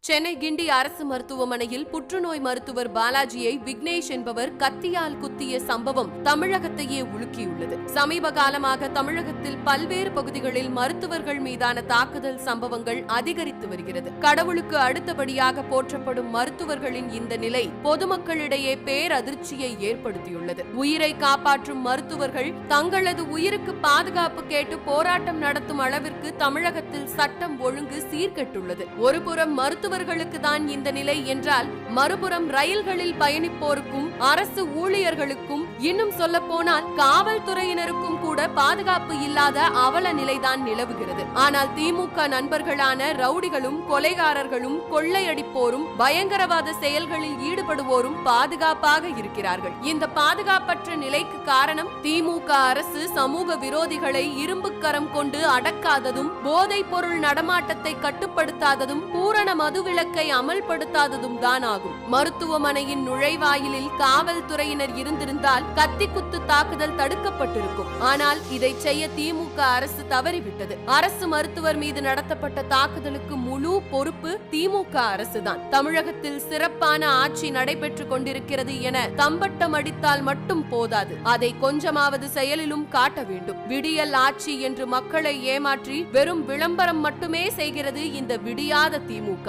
சென்னை கிண்டி அரசு மருத்துவமனையில் புற்றுநோய் மருத்துவர் பாலாஜியை விக்னேஷ் என்பவர் கத்தியால் குத்திய சம்பவம் தமிழகத்தையே உலுக்கியுள்ளது. சமீப காலமாக தமிழகத்தில் பல்வேறு பகுதிகளில் மருத்துவர்கள் மீதான தாக்குதல் சம்பவங்கள் அதிகரித்து வருகிறது. கடவுளுக்கு அடுத்தபடியாக போற்றப்படும் மருத்துவர்களின் இந்த நிலை பொதுமக்களிடையே பேரதிர்ச்சியை ஏற்படுத்தியுள்ளது. உயிரை காப்பாற்றும் மருத்துவர்கள் தங்களது உயிருக்கு பாதுகாப்பு கேட்டு போராட்டம் நடத்தும் அளவிற்கு தமிழகத்தில் சட்டம் ஒழுங்கு சீர்கெட்டுள்ளது. ஒருபுறம் மருத்துவர்களுக்கு தான் இந்த நிலை என்றால், மறுபுறம் ரயில்களில் பயணிப்போருக்கும் அரசு ஊழியர்களுக்கும், இன்னும் சொல்ல போனால் காவல்துறையினருக்கும் கூட பாதுகாப்பு இல்லாத அவல நிலைதான் நிலவுகிறது. ஆனால் திமுக நண்பர்களான ரவுடிகளும் கொலைகாரர்களும் கொள்ளையடிப்போரும் பயங்கரவாத செயல்களில் ஈடுபடுவோரும் பாதுகாப்பாக இருக்கிறார்கள். இந்த பாதுகாப்பற்ற நிலைக்கு காரணம் திமுக அரசு சமூக விரோதிகளை இரும்பு கரம் கொண்டு அடக்காததும், போதைப் பொருள் நடமாட்டத்தை கட்டுப்படுத்தாததும், பூரண மதுவிலக்கை அமல்படுத்தாததும் தான் ஆகும். மருத்துவமனையின் நுழைவாயிலில் காவல்துறையினர் இருந்திருந்தால் கத்தி குத்து தாக்குதல் தடுக்கப்பட்டிருக்கும். ஆனால் இதை செய்ய திமுக அரசு தவறிவிட்டது. அரசு மருத்துவர் மீது நடத்தப்பட்ட தாக்குதலுக்கு முழு பொறுப்பு திமுக அரசுதான். தமிழகத்தில் சிறப்பான ஆட்சி நடைபெற்றுக் கொண்டிருக்கிறது என தம்பட்டம் அடித்தால் மட்டும் போதாது, அதை கொஞ்சமாவது செயலிலும் காட்ட வேண்டும். விடியல் ஆட்சி என்று மக்களை ஏமாற்றி வெறும் விளம்பரம் மட்டுமே செய்கிறது இந்த விடியாத திமுக.